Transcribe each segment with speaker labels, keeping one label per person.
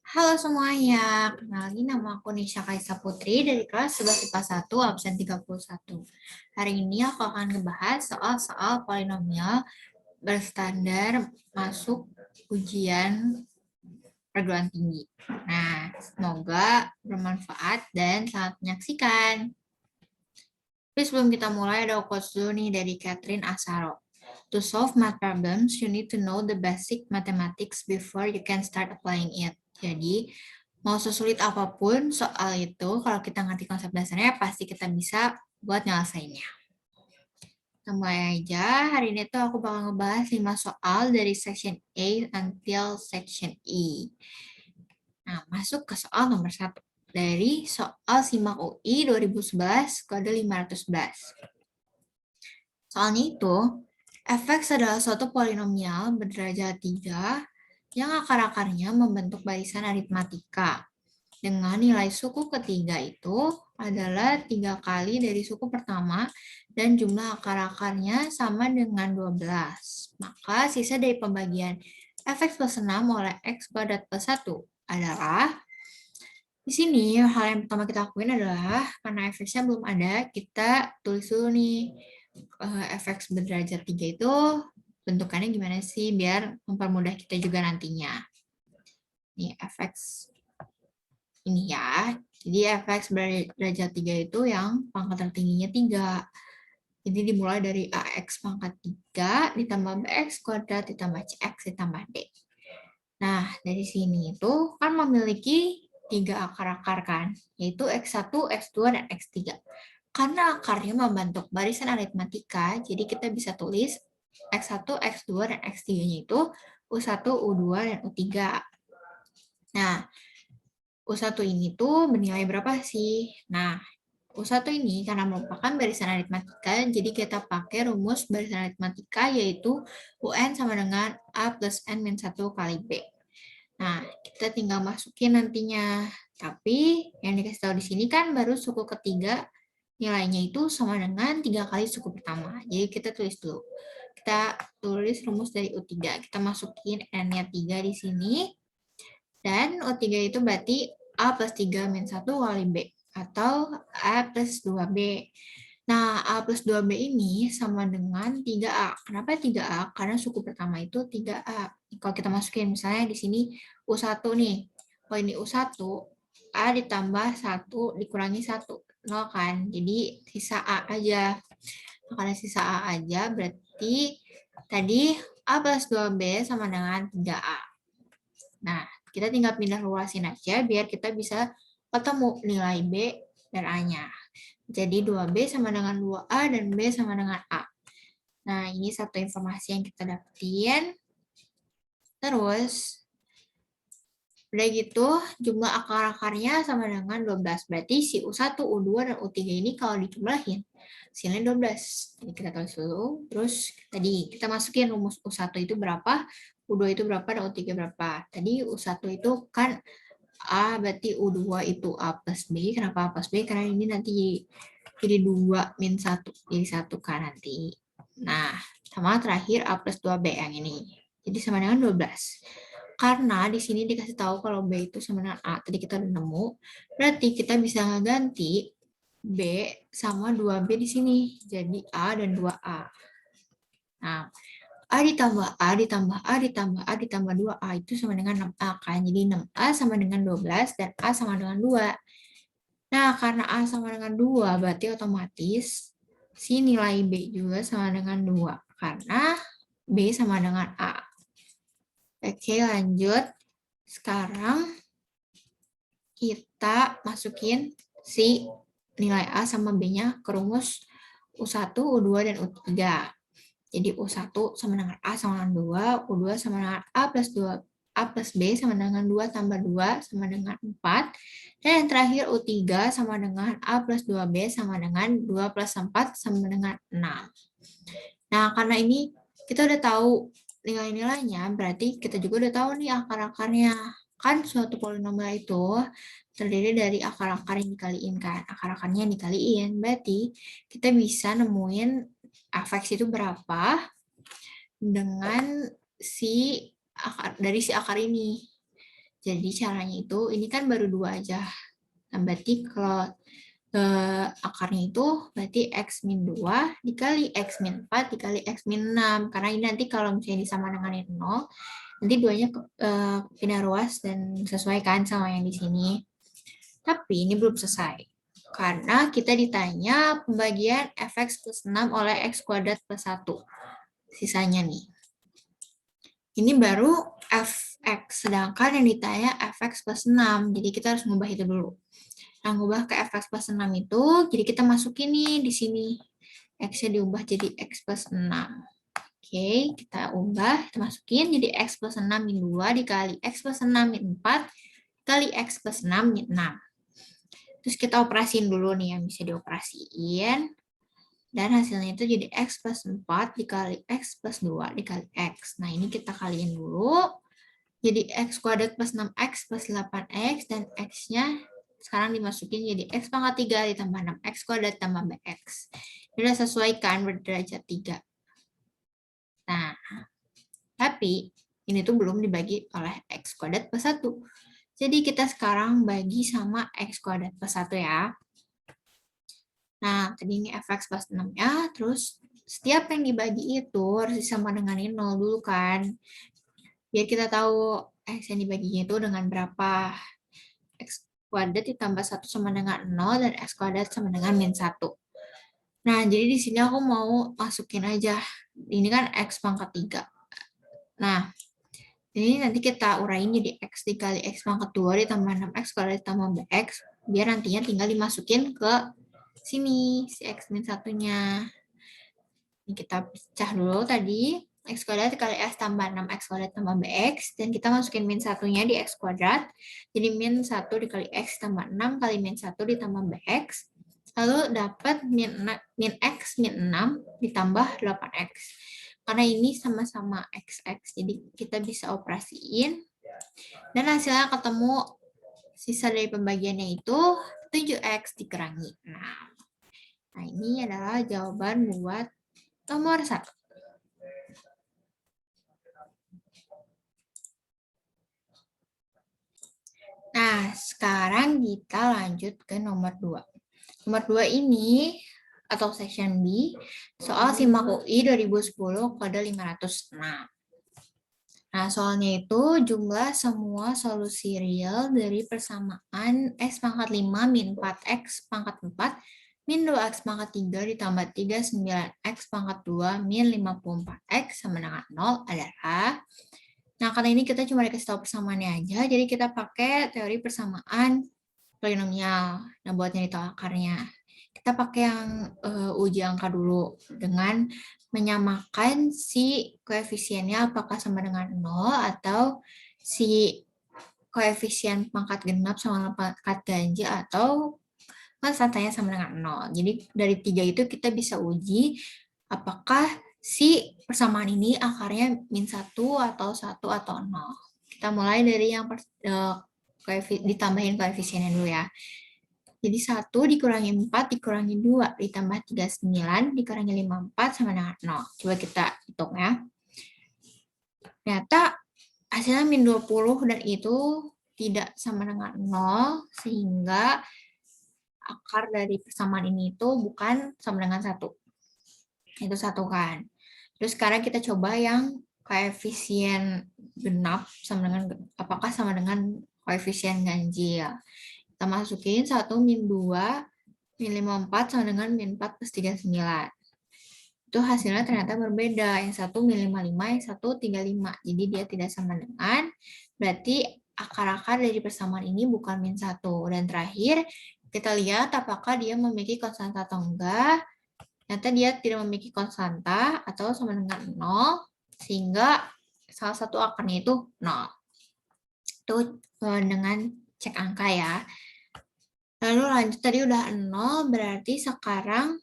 Speaker 1: Halo semuanya, kenalin nama aku Nisha Kaisa Putri dari kelas 11 IPA 1, absen 31. Hari ini aku akan ngebahas soal-soal polinomial berstandar masuk ujian perguruan tinggi. Nah, semoga bermanfaat dan selamat menyaksikan. Tapi sebelum kita mulai, ada quotes dulu nih dari Catherine Asaro. To solve math problems, you need to know the basic mathematics before you can start applying it. Jadi, mau sesulit apapun soal itu, kalau kita ngerti konsep dasarnya, pasti kita bisa buat nyelesainnya. Kita mulai aja. Hari ini tuh aku bakal ngebahas 5 soal dari section A until section E. Nah, masuk ke soal nomor 1. Dari soal SIMAK UI 2011 kode 511. Soalnya itu, fx adalah suatu polinomial berderajat 3 yang akar-akarnya membentuk barisan aritmatika. Dengan nilai suku ketiga itu adalah 3 kali dari suku pertama dan jumlah akar-akarnya sama dengan 12. Maka sisa dari pembagian fx plus 6 oleh x kuadrat plus 1 adalah, di sini hal yang pertama kita lakuin adalah karena fx-nya belum ada, kita tulis dulu nih fx berderajat 3 itu bentukannya gimana sih biar mempermudah kita juga nantinya. Ini fx ini ya. Jadi fx berderajat 3 itu yang pangkat tertingginya 3. Jadi dimulai dari ax pangkat 3 ditambah bx kuadrat ditambah cx ditambah d. Nah, dari sini itu kan memiliki 3 akar-akar kan, yaitu x1, x2, dan x3. Karena akarnya membentuk barisan aritmatika, jadi kita bisa tulis x1, x2, dan x3-nya itu U1, U2, dan U3. Nah, U1 ini tuh bernilai berapa sih? Nah, U1 ini karena merupakan barisan aritmatika, jadi kita pakai rumus barisan aritmatika yaitu UN sama dengan A plus N min 1 kali B. Nah, kita tinggal masukin nantinya. Tapi yang dikasih tahu di sini kan baru suku ketiga nilainya itu sama dengan 3 kali suku pertama. Jadi kita tulis dulu. Kita tulis rumus dari U3. Kita masukin N-nya 3 di sini. Dan U3 itu berarti A plus 3 min 1 kali B. Atau A plus 2B. Nah, A plus 2B ini sama dengan 3A. Kenapa 3A? Karena suku pertama itu 3A. Kalau kita masukin misalnya di sini U1 nih. Kalau ini U1, A ditambah 1 dikurangi 1. 0 kan? Jadi sisa A aja. Nah, karena sisa A aja berarti tadi A plus 2B sama dengan 3A. Nah, kita tinggal pindah luasin aja biar kita bisa ketemu nilai B dan A-nya. Jadi 2B sama dengan 2A dan B sama dengan A. Nah, ini satu informasi yang kita dapetin. Terus, udah gitu, jumlah akar-akarnya sama dengan 12. Berarti si U1, U2, dan U3 ini kalau dijumlahin, hasilnya 12. Jadi kita tulis dulu. Terus, tadi kita masukin rumus U1 itu berapa, U2 itu berapa, dan U3 berapa. Tadi U1 itu kan A, berarti U2 itu A plus B. Kenapa A plus B? Karena ini nanti jadi 2 min 1. Jadi 1 kan nanti. Nah, sama terakhir A plus 2B yang ini. Jadi sama dengan 12. Karena di sini dikasih tahu kalau B itu sama dengan A. Tadi kita udah nemu. Berarti kita bisa ganti B sama 2B di sini. Jadi A dan 2A. Nah, A ditambah A ditambah A ditambah A ditambah 2A itu sama dengan 6A kan. Jadi 6A sama dengan 12 dan A sama dengan 2. Nah, karena A sama dengan 2 berarti otomatis si nilai B juga sama dengan 2. Karena B sama dengan A. Oke, lanjut. Sekarang kita masukin si nilai A sama B-nya ke rumus U1, U2, dan U3. Jadi U1 sama dengan A sama dengan 2, U2 sama dengan A plus 2, A plus B sama dengan 2 tambah 2 sama dengan 4, dan yang terakhir U3 sama dengan A plus 2B sama dengan 2 plus 4 sama dengan 6. Nah, karena ini kita udah tahu nilai-nilainya, berarti kita juga udah tahu nih akar-akarnya. Kan suatu polinomial itu terdiri dari akar-akar yang dikaliin kan. Akar-akarnya yang dikaliin, berarti kita bisa nemuin fx itu berapa dengan si akar, dari si akar ini. Jadi caranya itu, ini kan baru 2 aja. Nah, berarti kalau akarnya itu berarti X min 2 dikali X min 4 dikali X min 6. Karena ini nanti kalau misalnya disama dengan 0, nanti duanya pindah ruas dan sesuaikan sama yang di sini. Tapi ini belum selesai. Karena kita ditanya pembagian fx plus 6 oleh x kuadrat plus 1. Sisanya nih. Ini baru fx, sedangkan yang ditanya fx plus 6. Jadi kita harus ngubah itu dulu. Nah, ngubah ke fx plus 6 itu, jadi kita masukin nih di sini. X-nya diubah jadi x plus 6. Oke, kita ubah, kita masukin jadi x plus 6 min 2 dikali x plus 6 min 4 kali x plus 6 min 6. Terus kita operasiin dulu nih yang bisa dioperasiin. Dan hasilnya itu jadi x plus 4 dikali x plus 2 dikali x. Nah, ini kita kaliin dulu. Jadi x kuadrat plus 6x plus 8x, dan x-nya sekarang dimasukin jadi x pangkat 3 ditambah 6x kuadrat tambah bx. Ini udah sesuai kan berderajat 3. Nah, tapi ini tuh belum dibagi oleh x kuadrat plus 1. Jadi kita sekarang bagi sama x kuadrat plus 1 ya. Nah, tadi ini fx plus 6 ya, terus setiap yang dibagi itu harus disama dengan 0 dulu kan. Biar kita tahu x yang dibaginya itu dengan berapa. X kuadrat ditambah 1 sama dengan 0, dan x kuadrat sama dengan min 1. Nah, jadi di sini aku mau masukin aja. Ini kan x pangkat 3. Nah, ini nanti kita uraiin jadi x dikali x pangkat 2 ditambah 6x kuadrat ditambah bx, biar nantinya tinggal dimasukin ke sini, si x min 1-nya. Ini kita pecah dulu tadi, x kuadrat dikali x tambah 6x kuadrat tambah bx, dan kita masukin min 1-nya di x kuadrat, jadi min 1 dikali x tambah 6 kali min 1 ditambah bx, lalu dapat min x min 6 ditambah 8x. Karena ini sama-sama xx, jadi kita bisa operasiin, dan hasilnya ketemu sisa dari pembagiannya itu 7x dikurangi 6. Nah, ini adalah jawaban buat nomor 1. Nah, sekarang kita lanjut ke nomor 2. Nomor 2 ini, atau section B, soal SIMAK UI 2010 kode 506. Nah, soalnya itu jumlah semua solusi real dari persamaan x pangkat 5 min 4x pangkat 4 min 2x pangkat 3 ditambah 39x pangkat 2 min 54x sama dengan 0 adalah. Nah, karena ini kita cuma dikasih tahu persamaannya aja, jadi kita pakai teori persamaan polinomial. Nah, buat nyari tahu akarnya, kita pakai yang uji angka dulu dengan menyamakan si koefisiennya apakah sama dengan 0 atau si koefisien pangkat genap sama pangkat ganjil atau konstantanya sama dengan 0. Jadi dari 3 itu kita bisa uji apakah si persamaan ini akarnya min 1 atau 1 atau 0. Kita mulai dari yang ditambahin koefisiennya dulu ya. Jadi 1 dikurangi 4 dikurangi 2 ditambah 39 dikurangi 54 sama dengan 0. Coba kita hitung ya. Ternyata hasilnya min 20 dan itu tidak sama dengan 0, sehingga akar dari persamaan ini itu bukan sama dengan 1. Itu 1 kan. Terus sekarang kita coba yang koefisien genap sama dengan, apakah sama dengan koefisien ganjil. Kita masukin 1 min 2 min 54 sama dengan min 4 plus 39. Itu hasilnya ternyata berbeda. Yang 1 min 55, yang 1 35. Jadi dia tidak sama dengan, berarti akar-akar dari persamaan ini bukan min 1. Dan terakhir, kita lihat apakah dia memiliki konstanta atau enggak. Ternyata dia tidak memiliki konstanta atau sama dengan 0, sehingga salah satu akarnya itu 0. Itu dengan cek angka ya. Lalu lanjut, tadi udah 0, berarti sekarang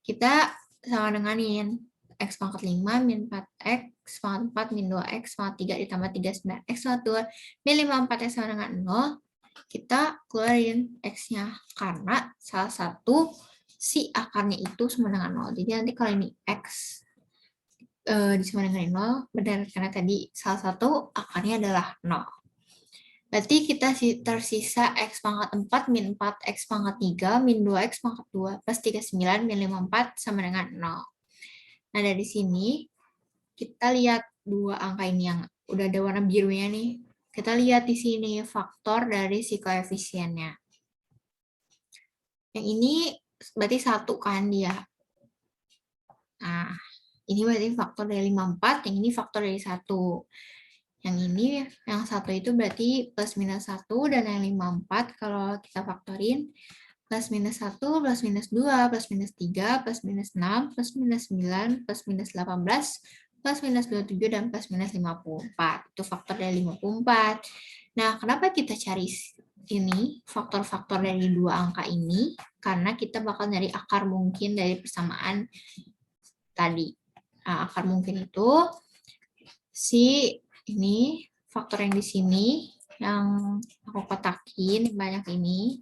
Speaker 1: kita sama denganin x pangkat 5 min 4x pangkat 4 min 2x pangkat 3 ditambah 39x pangkat 2 min 54x sama dengan 0. Kita keluarin x-nya karena salah satu si akarnya itu sama dengan 0. Jadi nanti kalau ini x disama dengan 0, benar karena tadi salah satu akarnya adalah 0. Berarti kita tersisa X pangkat 4 min 4 X pangkat 3 min 2 X pangkat 2 plus 39 min 54 sama dengan 0. Nah, dari sini kita lihat dua angka ini yang udah ada warna birunya nih. Kita lihat di sini faktor dari si koefisiennya. Yang ini berarti 1 kan dia. Nah, ini berarti faktor dari 54, yang ini faktor dari 1. Yang ini, yang 1 itu berarti plus minus 1, dan yang 54 kalau kita faktorin, plus minus 1, plus minus 2, plus minus 3, plus minus 6, plus minus 9, plus minus 18, plus minus 27, dan plus minus 54. Itu faktor dari 54. Nah, kenapa kita cari ini, faktor-faktor dari dua angka ini? Karena kita bakal nyari akar mungkin dari persamaan tadi. Nah, akar mungkin itu si ini faktor yang di sini yang aku kotakin banyak ini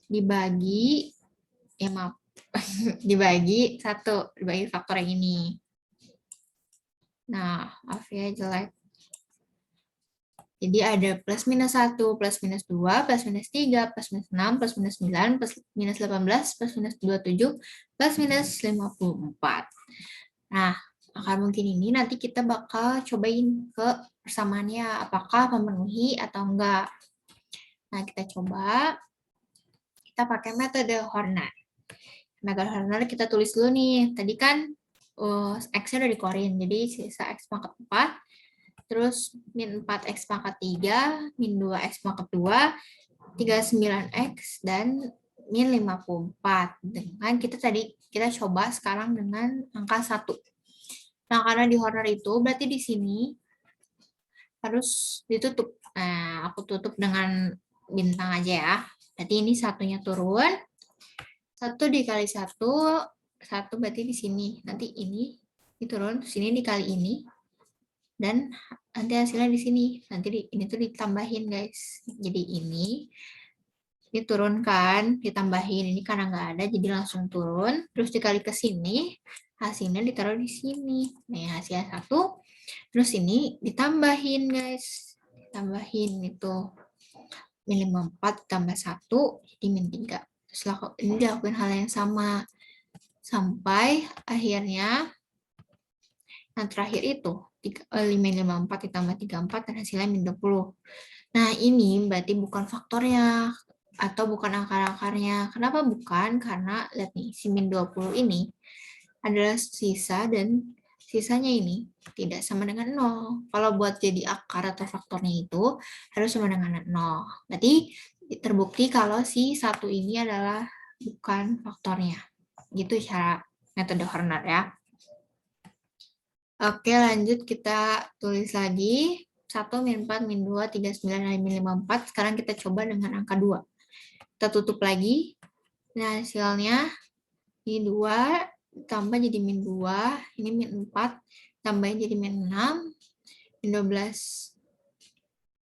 Speaker 1: dibagi maaf dibagi faktor yang ini. Nah, maaf ya jelek. Jadi ada plus minus 1, plus minus 2, plus minus 3, plus minus 6, plus minus 9, plus minus 18, plus minus 27, plus minus 54. Nah, akar mungkin ini nanti kita bakal cobain ke persamaannya, apakah memenuhi atau enggak. Nah, kita coba. Kita pakai metode Horner. Metode Horner kita tulis dulu nih. Tadi kan X-nya udah dikeluarin, jadi sisa X pangkat 4, terus min 4X pangkat 3, min 2X pangkat 2, 39X, dan min 54. Dengan kita coba sekarang dengan angka 1. Nah, karena di Horner itu berarti di sini harus ditutup. Nah, aku tutup dengan bintang aja ya. Berarti ini satunya turun. 1 dikali 1, 1 berarti di sini. Nanti ini turun, sini dikali ini. Dan nanti hasilnya di sini. Nanti ini tuh ditambahin, guys. Jadi ini diturunkan, ditambahin. Ini karena nggak ada, jadi langsung turun. Terus dikali ke sini, hasilnya ditaruh di sini. Nah, hasilnya 1. Terus ini ditambahin, guys. Ditambahin itu. Min 54 tambah 1, jadi min 3. Setelah ini dilakukan hal yang sama. Sampai akhirnya, yang terakhir itu, min 54 ditambah 34, dan hasilnya min 20. Nah, ini berarti bukan faktornya, atau bukan akar-akarnya. Kenapa bukan? Karena, lihat nih, si min 20 ini adalah sisa, dan sisanya ini tidak sama dengan 0. Kalau buat jadi akar atau faktornya itu harus sama dengan 0. Berarti terbukti kalau si 1 ini adalah bukan faktornya. Gitu cara metode Horner ya. Oke, lanjut kita tulis lagi. 1, min 4, min 2, 39, dan min 54. Sekarang kita coba dengan angka 2. Kita tutup lagi. Nah, hasilnya ini 2 tambah jadi min 2, ini min 4, tambahin jadi min 6, min 12,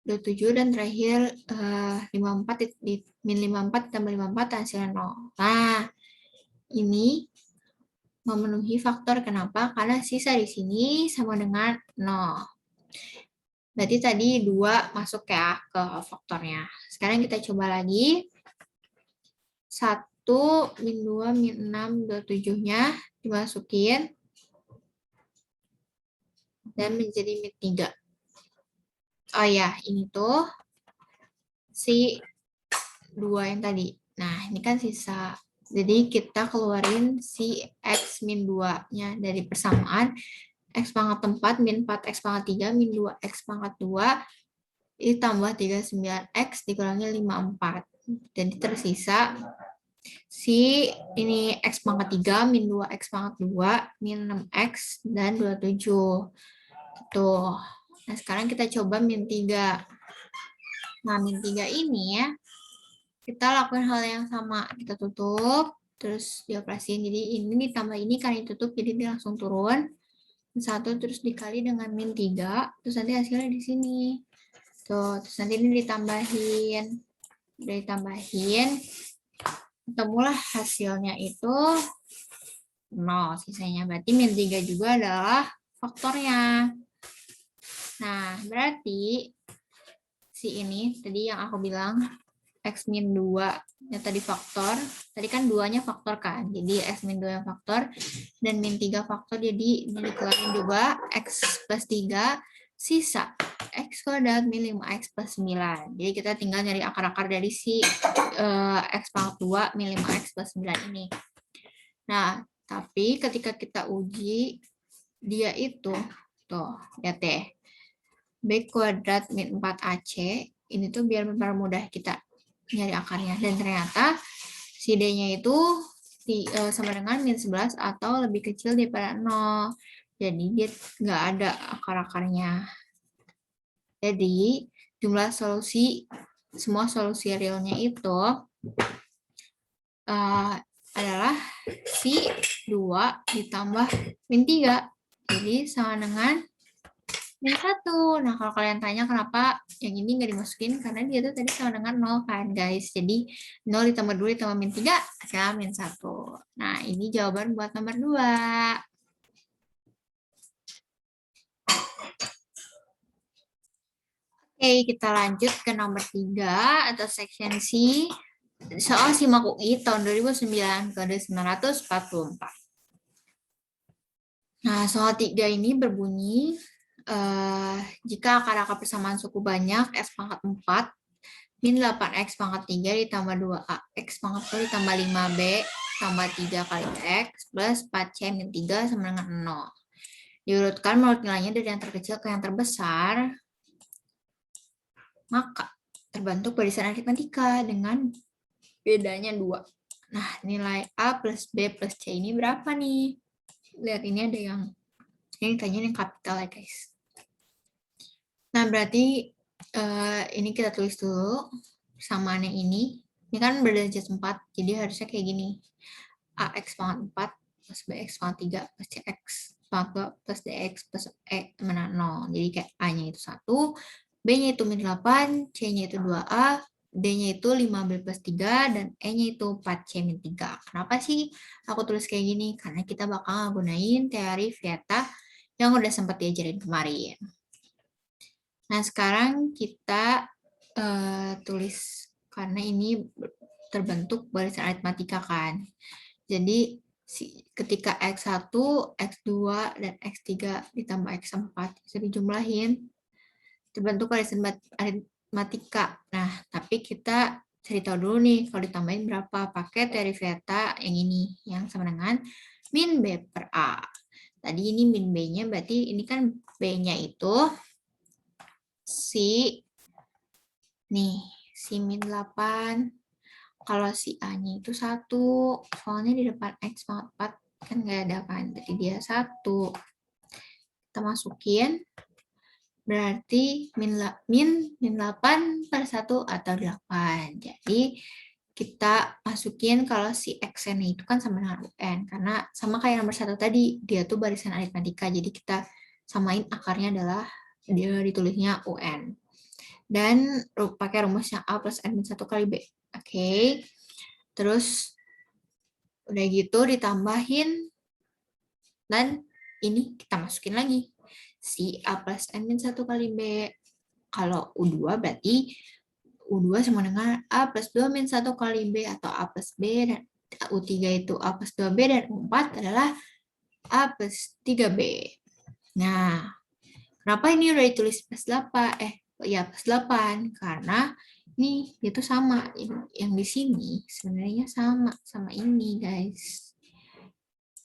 Speaker 1: 27, dan terakhir 54, min 54 tambah 54, hasilnya 0. Nah, ini memenuhi faktor. Kenapa? Karena sisa di sini sama dengan 0. Berarti tadi 2 masuk ya ke faktornya. Sekarang kita coba lagi. 1, min 2, min 6, 27-nya dimasukin. Dan menjadi min 3. Oh ya, ini tuh si 2 yang tadi. Nah, ini kan sisa. Jadi kita keluarin si X min 2-nya dari persamaan. X pangkat 4, min 4X pangkat 3, min 2X pangkat 2, ditambah 39X dikurangi 54. Jadi tersisa si ini X pangkat 3, min 2X pangkat 2, min 6X, dan 27. Tuh. Nah, sekarang kita coba min 3. Nah, min 3 ini ya, kita lakukan hal yang sama. Kita tutup, terus dioperasiin. Jadi ini ditambah ini kan ditutup, jadi dia langsung turun. 1 terus dikali dengan min 3, terus nanti hasilnya di sini. Tuh, terus nanti ini ditambahin, ketemulah hasilnya itu 0 sisanya. Berarti min 3 juga adalah faktornya. Nah, berarti si ini, tadi yang aku bilang, X min 2, ya tadi faktor, tadi kan 2-nya faktor kan, jadi X min 2 yang faktor, dan min 3 faktor, jadi ini dikeluarin juga, X plus 3, sisa X kuadrat min 5X plus 9. Jadi kita tinggal nyari akar-akar dari si X pangkat 2 min 5X plus 9 ini. Nah, tapi ketika kita uji, dia itu, tuh, lihat deh, B kuadrat min 4AC, ini tuh biar mempermudah kita nyari akarnya. Dan ternyata si D-nya itu sama dengan min 11 atau lebih kecil daripada 0. Jadi dia nggak ada akar-akarnya. Jadi jumlah solusi, semua solusi realnya itu adalah si 2 ditambah min 3. Jadi sama dengan min 1. Nah, kalau kalian tanya kenapa yang ini nggak dimasukin, karena dia tuh tadi sama dengan 0 kan, guys. Jadi 0 ditambah 2 ditambah min 3, hasilnya min 1. Nah, ini jawaban buat nomor 2. Oke, kita lanjut ke nomor 3 atau section C. Soal SIMAK UI tahun 2009, kode 944. Nah, soal 3 ini berbunyi, jika akar-akar persamaan suku banyak X pangkat 4 min 8X pangkat 3 ditambah 2AX pangkat 2 ditambah 5B tambah 3 kali X plus 4C min 3 sama dengan 0. Diurutkan menurut nilainya dari yang terkecil ke yang terbesar, maka terbentuk barisan aritmatika dengan bedanya 2. Nah, nilai A plus B plus C ini berapa nih? Lihat, ini ada yang ini tanya yang kapital ya, guys. Nah, berarti ini kita tulis dulu samaannya ini. Ini kan berderajat 4, jadi harusnya kayak gini. AX pangkat 4 plus BX pangkat 3 plus CX pangkat 2 plus DX plus E teman 0. Jadi kayak A-nya itu 1, B-nya itu min 8, C-nya itu 2A, D-nya itu 5B plus 3, dan E-nya itu 4C min 3. Kenapa sih aku tulis kayak gini? Karena kita bakal gunain teori Vieta yang udah sempat diajarin kemarin. Nah, sekarang kita tulis, karena ini terbentuk barisan aritmatika kan. Jadi ketika X1, X2, dan X3 ditambah X4 bisa dijumlahin, terbentuk barisan aritmatika. Nah, tapi kita cari tahu dulu nih, kalau ditambahin berapa, pakai teori Vieta yang ini, yang sama dengan min B per A. Tadi ini min B-nya, berarti ini kan B-nya itu si min 8. Kalau si A-nya itu 1, soalnya di depan X pangkat 4 kan nggak ada kan, jadi dia 1. Kita masukin, berarti min 8 per 1 atau 8. Jadi kita masukin kalau si X-nya itu kan sama dengan UN, karena sama kayak nomor 1 tadi, dia tuh barisan aritmatika, jadi kita samain akarnya adalah dia ditulisnya UN. Dan pakai rumusnya A plus N min 1 kali B. Oke. Terus udah gitu ditambahin, dan ini kita masukin lagi si A plus N min 1 kali B. Kalau U2 berarti U2 sama dengan A plus 2 min 1 kali B atau A plus B, dan U3 itu A plus 2B, dan U4 adalah A plus 3B. Nah, kenapa ini udah ditulis plus 8? Ya plus 8, karena ini itu sama, yang di sini sebenarnya sama ini, guys.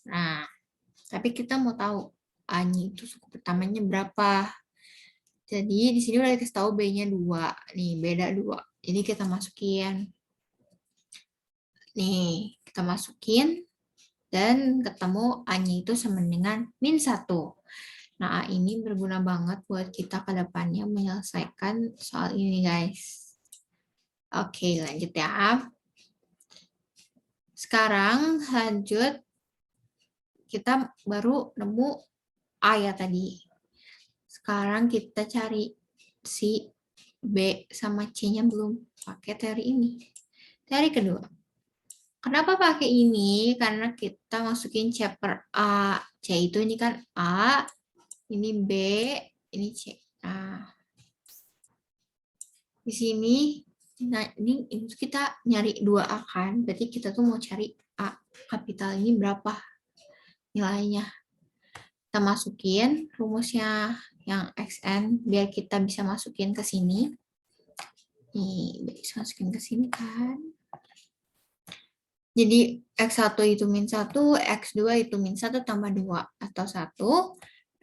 Speaker 1: Nah, tapi kita mau tahu A-nya itu suku pertamanya berapa. Jadi di sini udah dikasih tahu B-nya 2. Nih, beda 2. Jadi kita masukin. Nih, kita masukin dan ketemu A-nya itu sama dengan min 1. Nah, A ini berguna banget buat kita ke depannya menyelesaikan soal ini, guys. Oke, lanjut ya. Sekarang lanjut, kita baru nemu A ya tadi. Sekarang kita cari si B sama C-nya belum, pakai teori ini. Teori kedua. Kenapa pakai ini? Karena kita masukin C per A. C itu ini kan A, ini B, ini C. Nah, Di sini, nah ini kita nyari 2A kan, berarti kita tuh mau cari A kapital ini berapa nilainya. Kita masukin rumusnya yang XN, biar kita bisa masukin ke sini. Nih, bisa masukin ke sini kan. Jadi X1 itu min 1, X2 itu min 1 tambah 2 atau 1,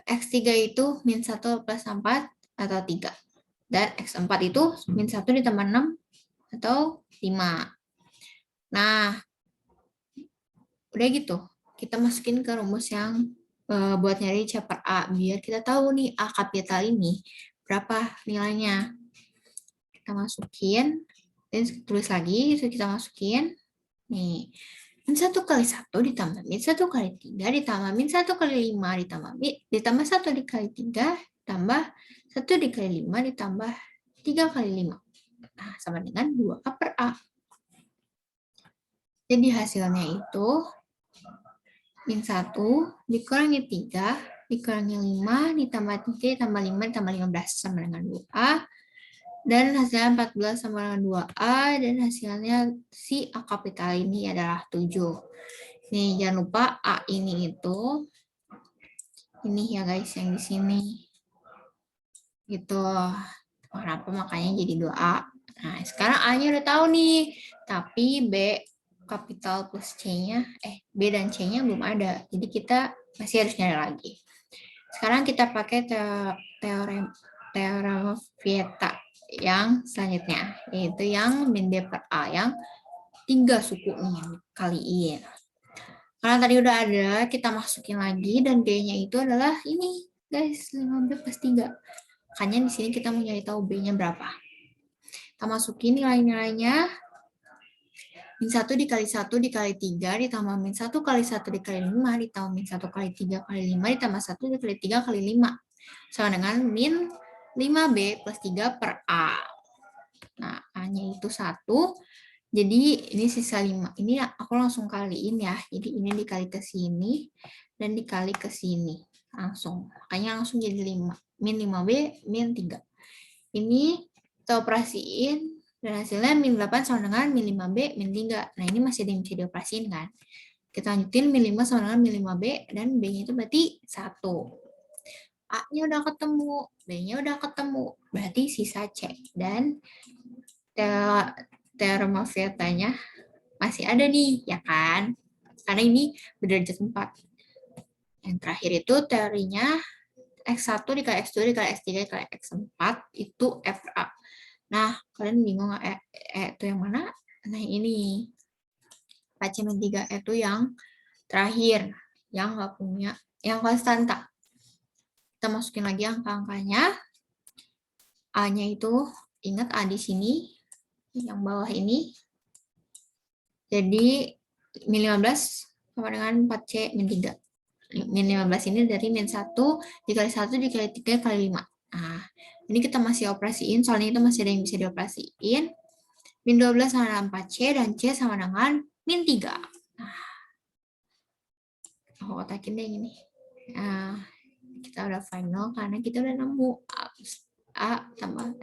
Speaker 1: X3 itu min 1 plus 4 atau 3. Dan X4 itu min 1 ditambah 6 atau 5. Nah, udah gitu. Kita masukin ke rumus yang buat nyari C per A. Biar kita tahu nih A kapital ini berapa nilainya. Kita masukin. Dan tulis lagi, itu kita masukin. Nih, min 1 kali 1 ditambah min 1 kali 3 ditambah min 1 kali 5 ditambah 1 dikali 3 ditambah 1 dikali 5 ditambah 3 kali 5. Nah, sama dengan 2A per A. Jadi hasilnya itu min 1 dikurangi 3 dikurangi 5 ditambah 3 ditambah 5 ditambah 15 sama dengan 2A. Dan hasilnya 14 sama dengan 2A. Dan hasilnya si A kapital ini adalah 7. Nih, jangan lupa A ini itu ini ya guys, yang di sini. Gitu. Kenapa makanya jadi 2A. Nah, sekarang A-nya udah tahu nih. Tapi B kapital plus C-nya, B dan C-nya belum ada. Jadi kita masih harus nyari lagi. Sekarang kita pakai teorem Vieta yang selanjutnya, yaitu yang min B per A, yang 3 suku nih yang dikaliin. Karena tadi udah ada, kita masukin lagi, dan B-nya itu adalah ini, guys, 5B plus 3. Makanya di sini kita mau nyari tahu B-nya berapa. Kita masukin nilai-nilainya. Min 1 dikali 1 dikali 3 ditambah min 1 kali 1 dikali 5 ditambah min 1 kali 3 kali 5 ditambah 1 dikali 3 kali 5. Sama dengan min 5B plus 3 per A. Nah, A-nya itu 1. Jadi ini sisa 5. Ini aku langsung kaliin ya. Jadi ini dikali ke sini dan dikali ke sini. Langsung. Makanya langsung jadi 5. Min 5B, min 3. Ini kita operasiin. Dan hasilnya min 8 sama dengan min 5B, min 3. Nah, ini masih ada yang bisa dioperasiin kan. Kita lanjutin min 5 sama dengan min 5B, dan B-nya itu berarti 1. A-nya udah ketemu, B-nya udah ketemu. Berarti sisa C. Dan teorema Vieta-nya masih ada nih, ya kan? Karena ini berderajat 4. Yang terakhir itu teorinya X1 dikali X2 dikali X3 dikali X4 itu F per A. Nah, kalian bingung nggak itu yang mana? Nah, ini. PC-3 itu yang terakhir, yang nggak punya, yang konstanta. Kita masukin lagi angka-angkanya. A-nya itu, ingat A di sini, yang bawah ini. Jadi, min 15 sama dengan 4C min 3. Min 15 ini dari min 1 dikali 1 dikali 3 kali 5. Nah, ini kita masih operasiin, soalnya itu masih ada yang bisa dioperasiin. Min 12 sama dengan 4C, dan C sama dengan min 3. Nah, aku kotakin deh gini. Nah, kita udah final karena kita udah nemu A tambah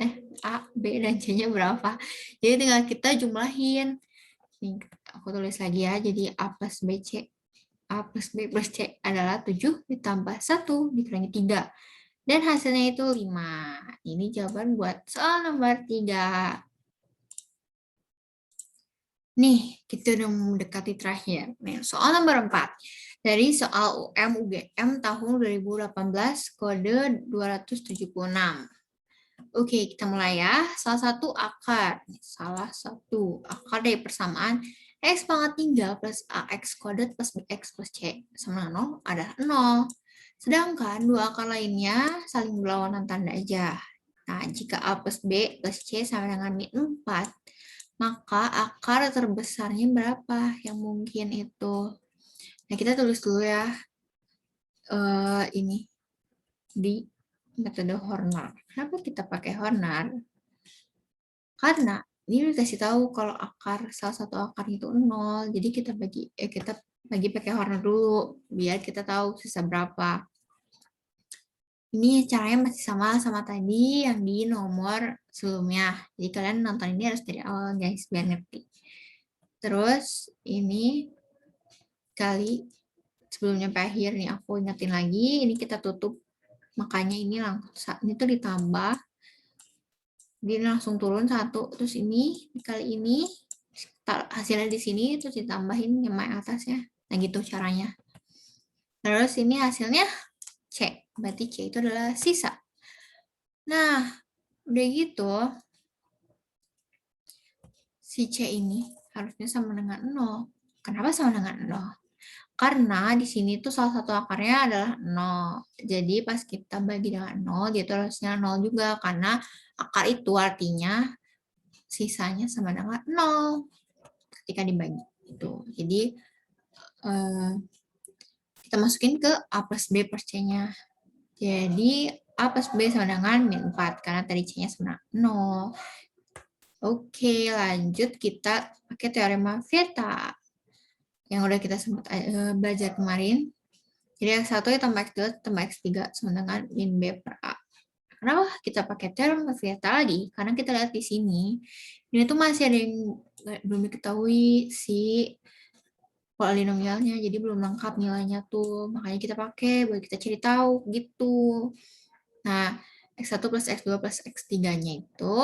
Speaker 1: A, B, dan C-nya berapa. Jadi tinggal kita jumlahin. Nih, aku tulis lagi ya, jadi A plus B, C. A plus B plus C adalah 7 ditambah 1 dikurangi 3. Dan hasilnya itu 5. Ini jawaban buat soal nomor 3. Nih, kita udah mendekati terakhir. Nih, soal nomor 4. Dari soal UM-UGM tahun 2018, kode 276. Oke, kita mulai ya. Salah satu akar dari persamaan X pangkat 3 plus AX kuadrat plus BX plus C sama 0 adalah 0. Sedangkan dua akar lainnya saling berlawanan tanda aja. Nah, jika A plus B plus C sama dengan min 4, maka akar terbesarnya berapa yang mungkin itu? Nah, kita tulis dulu ya. Ini di metode Horner. Kenapa kita pakai Horner? Karena ini dikasih tahu kalau salah satu akar itu 0. Jadi kita bagi pakai Horner dulu biar kita tahu sisa berapa. Ini caranya masih sama tadi yang di nomor sebelumnya. Jadi kalian nonton ini harus dari awal guys, biar ngerti. Terus ini kali sebelum nyampe akhir nih aku ingetin lagi, ini kita tutup. Makanya ini langsung ini tuh ditambah, dia langsung turun 1, terus ini kali ini hasilnya di sini terus ditambahin yang atasnya. Nah gitu caranya. Terus ini hasilnya C. Berarti C itu adalah sisa. Nah, udah gitu, si C ini harusnya sama dengan 0. Kenapa sama dengan 0? Karena di sini tuh salah satu akarnya adalah 0. Jadi pas kita bagi dengan 0, dia tuh harusnya 0 juga. Karena akar itu artinya sisanya sama dengan 0 ketika dibagi. Jadi kita masukin ke A plus B per C-nya. Jadi A plus B sama dengan min 4. Karena tadi C-nya sama 0. Oke, lanjut kita pakai teorema Vieta yang udah kita sempat belajar kemarin. Jadi X1 tambah X2 tambah X3 sama dengan min B per A. Kenapa kita pakai teorema Vieta lagi? Karena kita lihat di sini, ini tuh masih ada yang belum diketahui si polinomialnya, jadi belum lengkap nilainya tuh. Makanya kita pakai buat kita cari tahu gitu. Nah, X1 plus X2 plus X3-nya itu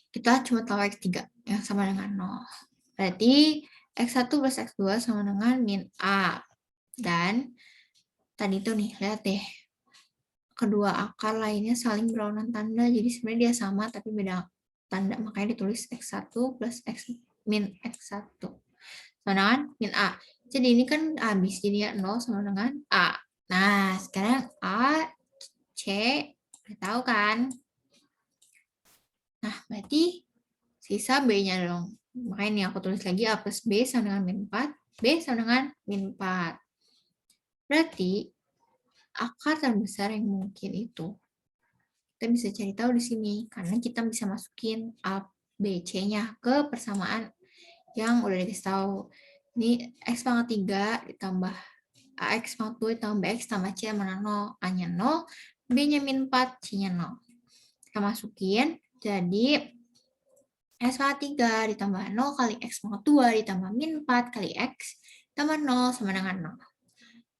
Speaker 1: kita cuma tahu X3 yang sama dengan 0. Berarti X1 plus X2 sama dengan min A. Dan tadi tuh nih, lihat deh. Kedua akar lainnya saling berlawanan tanda. Jadi sebenarnya dia sama tapi beda tanda. Makanya ditulis X1 plus X min X1. Sama dengan min A. Jadi ini kan habis. Jadi 0 sama dengan A. Nah, sekarang A, C, udah tahu kan? Nah, berarti sisa B-nya dong. Makanya nih aku tulis lagi A plus B sama dengan min 4. B sama dengan min 4. Berarti akar terbesar yang mungkin itu kita bisa cari tahu di sini. Karena kita bisa masukin A, B, C-nya ke persamaan yang udah dikasih tahu. Ini X pangkat 3 ditambah AX pangkat 2 ditambah X tambah C mana 0. A-nya 0, B-nya min 4, C-nya 0. Kita masukin, jadi X pangkat 3 ditambah 0 kali X pangkat 2 ditambah min 4 kali X tambah 0 sama dengan 0.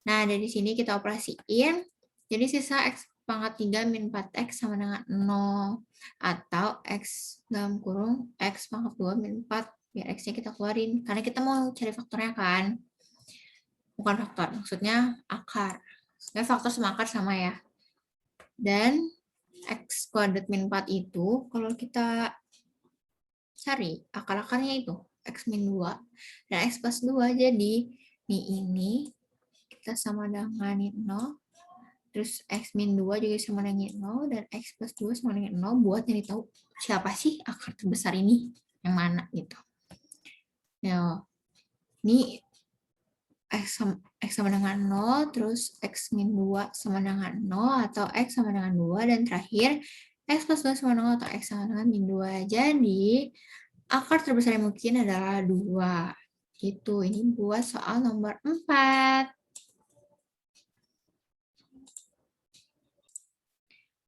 Speaker 1: Nah, dari sini kita operasiin, jadi sisa X pangkat 3 min 4X sama dengan 0. Atau X dalam kurung X pangkat 2 min 4, biar X-nya kita keluarin. Karena kita mau cari faktornya kan. Bukan faktor, maksudnya akar. Sebenarnya faktor sama akar sama ya. Dan X kuadrat min 4 itu, kalau kita cari akar-akarnya itu X min 2 dan X plus 2, jadi ini kita sama dengan 0, terus X min 2 juga sama dengan 0, dan X plus 2 sama dengan 0, buat nyari tahu siapa sih akar terbesar ini, yang mana gitu. Nah, ini X sama dengan 0, terus X min 2 sama dengan 0, atau X sama dengan 2, dan terakhir X plus 2 sama 0, atau X sama dengan min 2. Jadi, akar terbesar yang mungkin adalah 2. Gitu, ini buat soal nomor 4.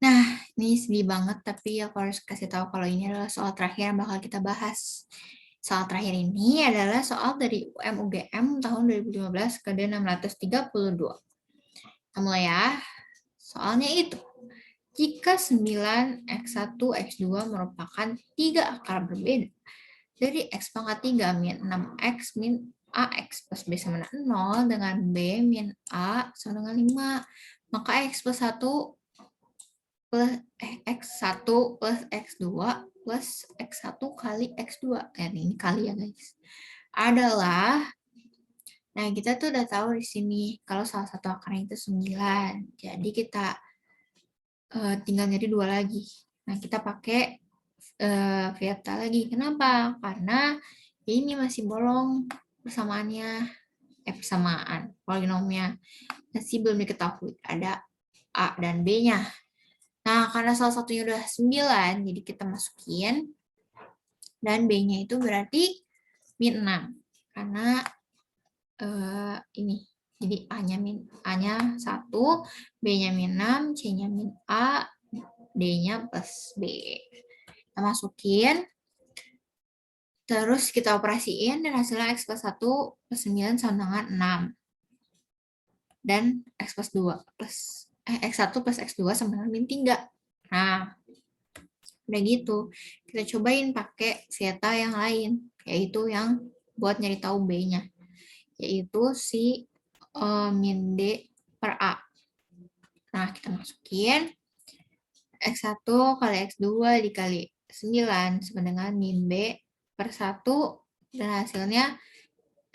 Speaker 1: Nah, ini sedih banget, tapi aku harus kasih tahu kalau ini adalah soal terakhir yang bakal kita bahas. Soal terakhir ini adalah soal dari UM-UGM tahun 2015 ke 632. Kita mulai ya. Soalnya itu, jika 9x1, x2 merupakan 3 akar berbeda dari x pangkat 3 min 6x min ax plus b sama dengan 0 dengan b min a sama dengan 5, maka x plus 1 plus x1 plus x2 plus x1 kali x2, ini kali ya guys, adalah, nah kita tuh udah tahu di sini kalau salah satu akarnya itu 9, jadi kita tinggal nyari 2 lagi. Nah kita pakai Vieta lagi, kenapa? Karena ini masih bolong persamaannya, persamaan polinomnya masih belum diketahui, ada A dan B-nya. Nah, karena salah satunya udah 9, jadi kita masukin. Dan B-nya itu berarti min 6. Karena ini Jadi A-nya 1, B-nya min 6, C-nya min A, D-nya plus B. Kita masukin, terus kita operasiin, dan hasilnya X plus 1 plus 9 sama dengan 6. Dan X plus 2 plus, X1 plus X2 sama dengan min 3. Nah, udah gitu. Kita cobain pakai zeta yang lain, yaitu yang buat nyari tahu B-nya. Yaitu si min D per A. Nah, kita masukin X1 kali X2 dikali 9 sama dengan min B per 1, dan hasilnya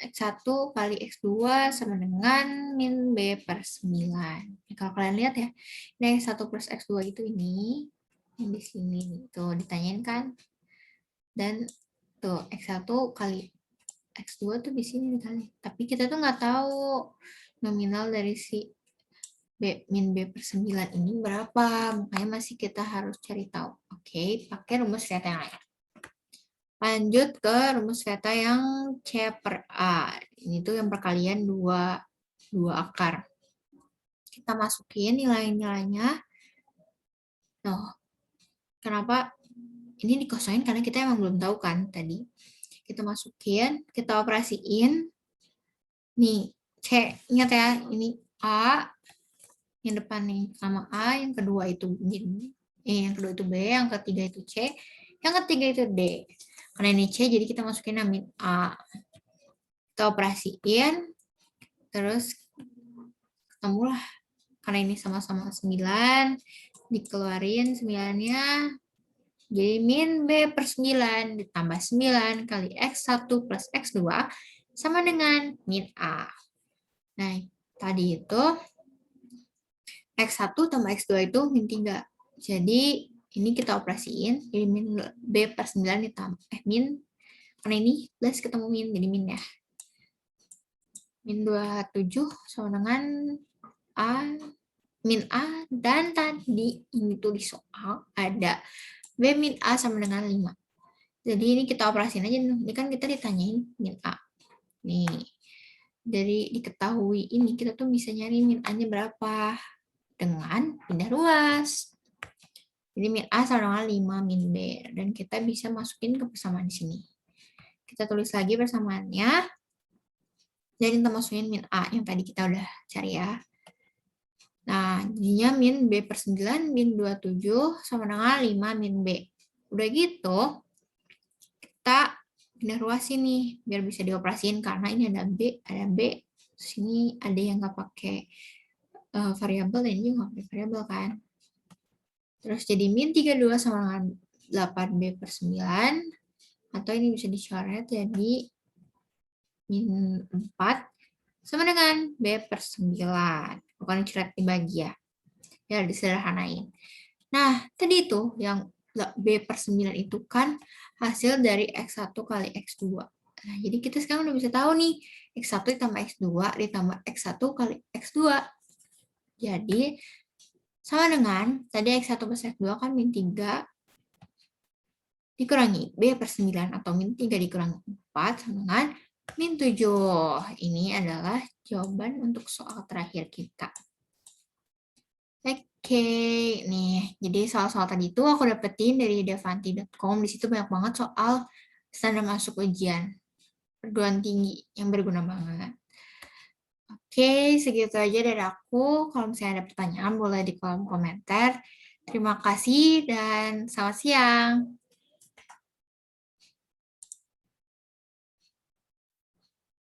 Speaker 1: X1 kali X2 sama dengan min B per 9. Nah, kalau kalian lihat ya, ini X1 plus X2 itu ini, yang di sini, tuh ditanyain kan. Dan tuh X1 kali X2 tuh di sini kali. Tapi kita tuh nggak tahu nominal dari si B, min B per 9 ini berapa. Makanya masih kita harus cari tahu. Oke, pakai rumus zeta yang lain. Lanjut ke rumus zeta yang C per A. Ini tuh yang perkalian dua akar. Kita masukin nilai-nilainya. Tuh, kenapa ini dikosongin? Karena kita emang belum tahu kan tadi. Kita masukin, kita operasiin. Nih, C, ingat ya, ini A, yang depan nih sama A, yang kedua itu yang kedua itu B, yang ketiga itu C, yang ketiga itu D. Karena ini C, jadi kita masukin min A. Kita operasiin, terus ketemulah. Karena ini sama-sama 9, dikeluarin 9-nya, jadi min B per 9 ditambah 9 kali X1 plus X2 sama dengan min A. Nah, tadi itu X1 tambah X2 itu min 3. Jadi ini kita operasiin, jadi min B per 9 ditambah, min, karena ini plus ketemu min, jadi min ya. Min 27 sama dengan A, min A, dan tadi ini tuh di soal ada B min A sama dengan 5. Jadi ini kita operasiin aja, ini kan kita ditanyain min A. Nih, dari diketahui ini kita tuh bisa nyari min A-nya berapa dengan pindah ruas. Jadi min A sama dengan 5 min B, dan kita bisa masukin ke persamaan di sini. Kita tulis lagi persamaannya, dan kita masukin min A yang tadi kita udah cari ya. Nah, jadinya min B per 9 min 27 sama dengan 5 min B. Udah gitu, kita pindah ruas ini biar bisa dioperasiin, karena ini ada B, sini ada yang nggak pakai variabel, dan ini juga nggak pakai variabel kan. Terus jadi min 32 sama dengan 8B per 9, atau ini bisa dicoret jadi min 4 sama dengan B per 9. Bukan dicoret dibagi ya. Ya, disederhanain. Nah, tadi itu yang B per 9 itu kan hasil dari X1 kali X2. Nah, jadi kita sekarang udah bisa tahu nih, X1 ditambah X2 ditambah X1 kali X2. Jadi, sama dengan, tadi X1 plus X2 kan min 3 dikurangi B per 9, atau min 3 dikurangi 4 sama dengan min 7. Ini adalah jawaban untuk soal terakhir kita. Oke, nih, jadi soal-soal tadi itu aku dapetin dari devanti.com. Di situ banyak banget soal standar masuk ujian perguruan tinggi yang berguna banget. Oke, segitu aja dari aku. Kalau misalnya ada pertanyaan, boleh di kolom komentar. Terima kasih dan selamat siang.